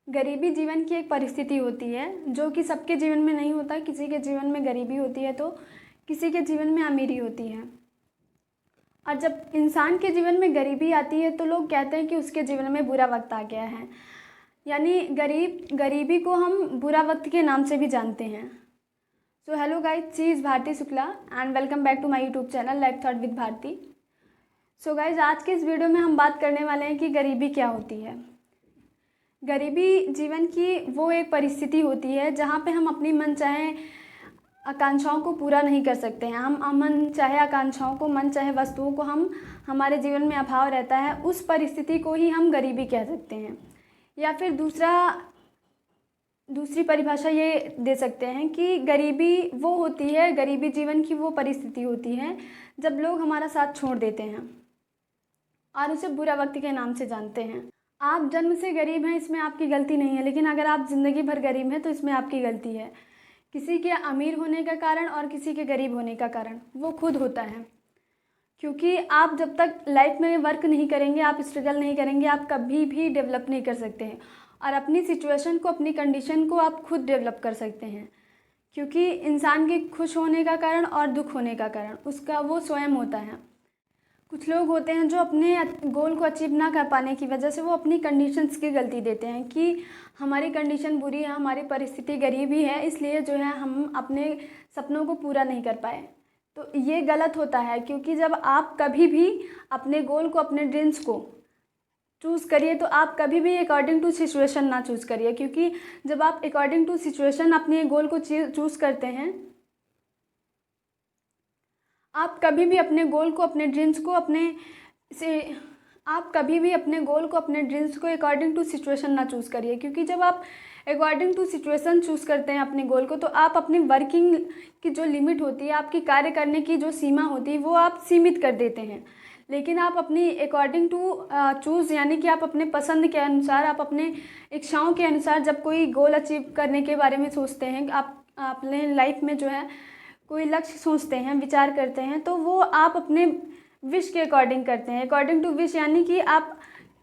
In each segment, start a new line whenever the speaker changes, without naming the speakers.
गरीबी जीवन की एक परिस्थिति होती है जो कि सबके जीवन में नहीं होता। किसी के जीवन में गरीबी होती है तो किसी के जीवन में अमीरी होती है। और जब इंसान के जीवन में गरीबी आती है तो लोग कहते हैं कि उसके जीवन में बुरा वक्त आ गया है। यानी गरीबी को हम बुरा वक्त के नाम से भी जानते हैं। So hello guys, she is Bharti Shukla and welcome back to my YouTube channel life thought with Bharti. So guys, आज के इस वीडियो में हम बात करने वाले हैं कि गरीबी क्या होती है। गरीबी जीवन की वो एक परिस्थिति होती है जहाँ पे हम अपनी मन चाहे आकांक्षाओं को पूरा नहीं कर सकते हैं। हम मन चाहे आकांक्षाओं को, मन चाहे वस्तुओं को हम हमारे जीवन में अभाव रहता है, उस परिस्थिति को ही हम गरीबी कह सकते हैं। या फिर दूसरी परिभाषा ये दे सकते हैं कि गरीबी वो होती है, गरीबी जीवन की वो परिस्थिति होती है जब लोग हमारा साथ छोड़ देते हैं और उसे बुरा वक्त के नाम से जानते हैं। आप जन्म से गरीब हैं, इसमें आपकी गलती नहीं है, लेकिन अगर आप ज़िंदगी भर गरीब हैं तो इसमें आपकी गलती है। किसी के अमीर होने का कारण और किसी के गरीब होने का कारण वो खुद होता है। क्योंकि आप जब तक लाइफ में वर्क नहीं करेंगे, आप स्ट्रगल नहीं करेंगे, आप कभी भी डेवलप नहीं कर सकते हैं। और अपनी सिचुएशन को, अपनी कंडीशन को आप खुद डेवलप कर सकते हैं। क्योंकि इंसान के खुश होने का कारण और दुख होने का कारण उसका वो स्वयं होता है। कुछ लोग होते हैं जो अपने गोल को अचीव ना कर पाने की वजह से वो अपनी कंडीशंस की गलती देते हैं कि हमारी कंडीशन बुरी है, हमारी परिस्थिति गरीबी है, इसलिए जो है हम अपने सपनों को पूरा नहीं कर पाए। तो ये गलत होता है। क्योंकि जब आप कभी भी अपने गोल को, अपने ड्रीम्स को चूज़ करिए तो आप कभी भी अकॉर्डिंग टू सिचुएशन ना चूज़ करिए। क्योंकि जब आप अकॉर्डिंग टू सिचुएशन अपने गोल को चूज़ करते हैं, आप कभी भी अपने गोल को, अपने ड्रीम्स को अपने ड्रीम्स को अकॉर्डिंग टू सिचुएशन ना चूज़ करिए। क्योंकि जब आप अकॉर्डिंग टू सिचुएशन चूज़ करते हैं अपने गोल को, तो आप अपनी वर्किंग की जो लिमिट होती है, आपकी कार्य करने की जो सीमा होती है, वो आप सीमित कर देते हैं। लेकिन आप अपनी अकॉर्डिंग टू चूज़, यानी कि आप अपने पसंद के अनुसार, आप अपने इच्छाओं के अनुसार जब कोई गोल अचीव करने के बारे में सोचते हैं, आप अपने लाइफ में जो है कोई लक्ष्य सोचते हैं, विचार करते हैं, तो वो आप अपने विश के अकॉर्डिंग करते हैं। अकॉर्डिंग टू विश यानी कि आप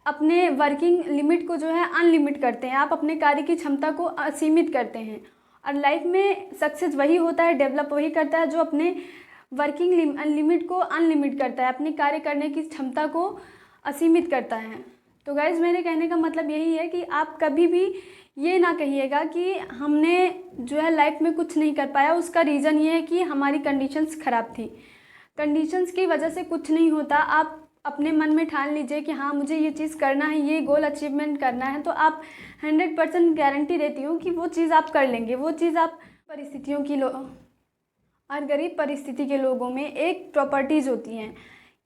अपने वर्किंग लिमिट को जो है अनलिमिट करते हैं, आप अपने कार्य की क्षमता को असीमित करते हैं। और लाइफ में सक्सेस वही होता है, डेवलप वही करता है जो अपने वर्किंग लिमिट को अनलिमिट करता है, अपने कार्य करने की क्षमता को असीमित करता है। तो गाइज़, मेरे कहने का मतलब यही है कि आप कभी भी ये ना कहिएगा कि हमने जो है लाइफ में कुछ नहीं कर पाया, उसका रीज़न ये है कि हमारी कंडीशंस ख़राब थी। कंडीशंस की वजह से कुछ नहीं होता। आप अपने मन में ठान लीजिए कि हाँ, मुझे ये चीज़ करना है, ये गोल अचीवमेंट करना है, तो आप 100% गारंटी देती हूँ कि वो चीज़ आप कर लेंगे। वो चीज़ आप परिस्थितियों की और गरीब परिस्थिति के लोगों में एक प्रॉपर्टीज़ होती हैं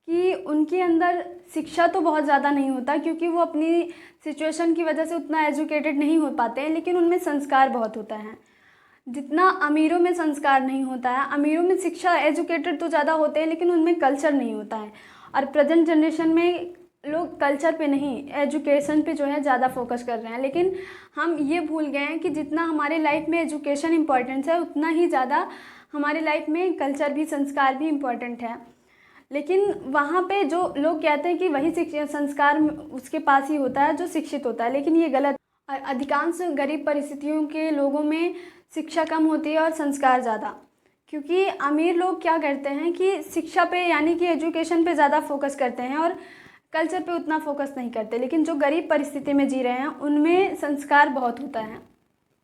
कि उनके अंदर शिक्षा तो बहुत ज़्यादा नहीं होता, क्योंकि वो अपनी सिचुएशन की वजह से उतना एजुकेटेड नहीं हो पाते हैं, लेकिन उनमें संस्कार बहुत होता है। जितना अमीरों में संस्कार नहीं होता है, अमीरों में शिक्षा, एजुकेटेड तो ज़्यादा होते हैं, लेकिन उनमें कल्चर नहीं होता है। और प्रेजेंट जनरेशन में लोग कल्चर पे नहीं, एजुकेशन पे जो है ज़्यादा फोकस कर रहे हैं। लेकिन हम ये भूल गए हैं कि जितना हमारे लाइफ में एजुकेशन इम्पॉर्टेंस है, उतना ही ज़्यादा हमारे लाइफ में कल्चर भी, संस्कार भी इम्पॉर्टेंट है। लेकिन वहाँ पे जो लोग कहते हैं कि वही संस्कार उसके पास ही होता है जो शिक्षित होता है, लेकिन ये गलत। और अधिकांश गरीब परिस्थितियों के लोगों में शिक्षा कम होती है और संस्कार ज़्यादा। क्योंकि अमीर लोग क्या करते हैं कि शिक्षा पे, यानी कि एजुकेशन पे ज़्यादा फोकस करते हैं और कल्चर पे उतना फोकस नहीं करते। लेकिन जो गरीब परिस्थिति में जी रहे हैं उनमें संस्कार बहुत होता है।